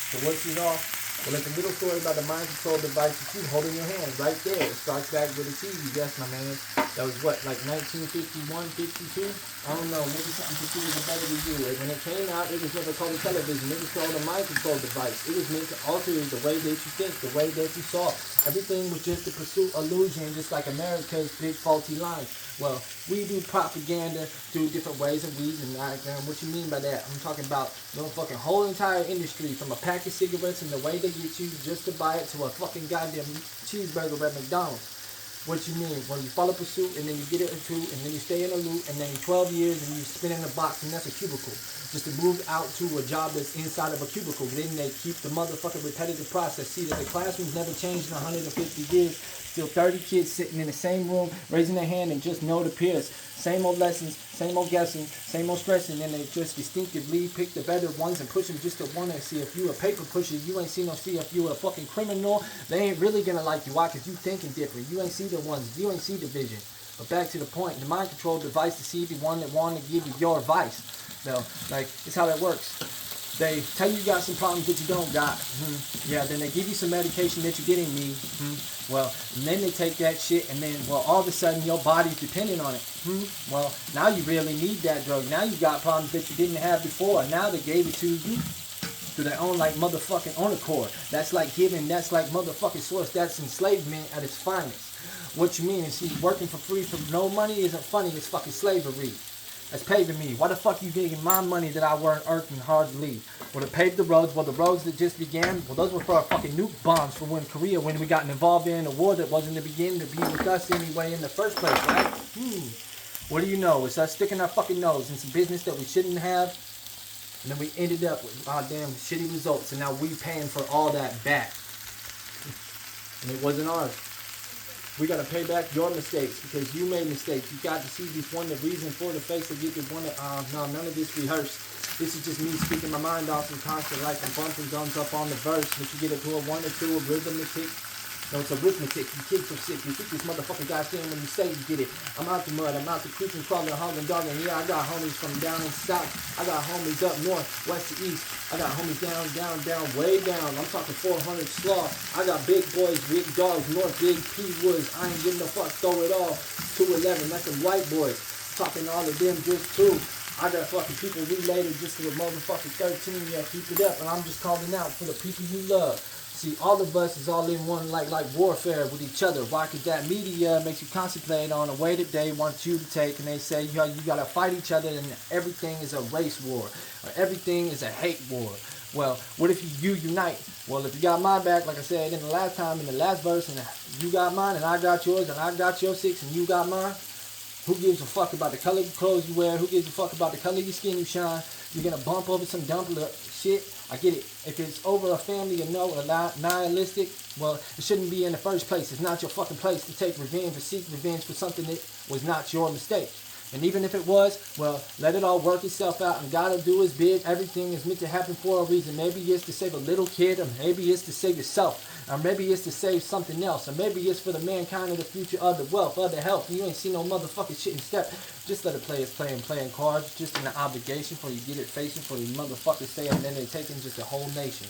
So what's it all? Well, it's a little story about the mind control device that you hold in your hand right there. It starts back with a TV. Yes, my man. That was what, like 1951, 52? I don't know. Maybe something computers are better than you. Like when it came out, it was never called a television. It was called a mind control device. It was meant to alter the way that you think, the way that you saw. Everything was just to pursue illusion, just like America's big faulty line. Well, we do propaganda through different ways and weeds, and what you mean by that? I'm talking about the fucking whole entire industry, from a pack of cigarettes and the way they get you just to buy it to a fucking goddamn cheeseburger at McDonald's. What you mean? When you follow pursuit and then you get it into, and then you stay in a loop, and then 12 years and you spin in a box, and that's a cubicle. Just to move out to a job that's inside of a cubicle. Then they keep the motherfucking repetitive process. See that the classroom's never changed in 150 years. Still 30 kids sitting in the same room, raising their hand and just know the peers. Same old lessons, same old guessing, same old stressing, and they just distinctively pick the better ones and push them just to want to see if you a paper pusher. You ain't see no see if you a fucking criminal. They ain't really gonna like you. Why? Because you thinking different. You ain't see the ones. You ain't see the vision. But back to the point, the mind control device to see the one that want to give you your advice. So, like, it's how that works. They tell you got some problems that you don't got. Yeah, then they give you some medication that you didn't need. Well, and then they take that shit, and then, well, all of a sudden your body's dependent on it. Well, now you really need that drug. Now you got problems that you didn't have before. Now they gave it to you through their own, like, motherfucking own accord. That's like giving, that's like motherfucking source. That's enslavement at its finest. What you mean is, see, working for free for no money isn't funny. It's fucking slavery. That's paving me. Why the fuck you getting my money that I weren't working hard to leave? Well, to pave the roads, well, the roads that just began, well, those were for our fucking nuke bombs from when Korea, when we got involved in a war that wasn't the beginning to be with us anyway in the first place, right? What do you know? It's us sticking our fucking nose in some business that we shouldn't have, and then we ended up with goddamn shitty results, and now we paying for all that back. And it wasn't ours. We gotta pay back your mistakes because you made mistakes. You got to see this one, the reason for the face of it. One, no, none of this rehearsed. This is just me speaking my mind off and constant, like I'm bumping guns up on the verse. But you get it to a 1 or 2, a rhythmic. No, it's arithmetic. You kids are sick. You think this motherfucker got saying when you say you get it. I'm out the mud. I'm out the creeping, crawling, hogging, dogging. Yeah, I got homies from down in south. I got homies up north, west to east. I got homies down, way down. I'm talking 400 slaw. I got big boys, big dogs, north, big P Woods. I ain't giving no fuck, throw it all. 211, that's them white boys. I'm talking all of them just too. I got fucking people related just to the motherfucking 13. Yeah, keep it up. And I'm just calling out for the people you love. See, all of us is all in one, like warfare with each other. Why? Because that media makes you contemplate on a way that they want you to take, and they say, you gotta fight each other, and everything is a race war, or everything is a hate war. Well, what if you unite? Well, if you got my back, like I said in the last time, in the last verse, and you got mine, and I got yours, and I got your 6, and you got mine, who gives a fuck about the color of clothes you wear? Who gives a fuck about the color of your skin you shine? You're gonna bump over some dumb shit. I get it. If it's over a family and no, nihilistic, well, it shouldn't be in the first place. It's not your fucking place to take revenge or seek revenge for something that was not your mistake. And even if it was, well, let it all work itself out, and God will do his bid. Everything is meant to happen for a reason. Maybe it's to save a little kid, or maybe it's to save yourself, or maybe it's to save something else, or maybe it's for the mankind of the future, of the wealth, of the health. You ain't seen no motherfucking shit in step. Just let the players playing cards, just in the obligation for you get it facing for you motherfuckers say, and then they taking just a whole nation.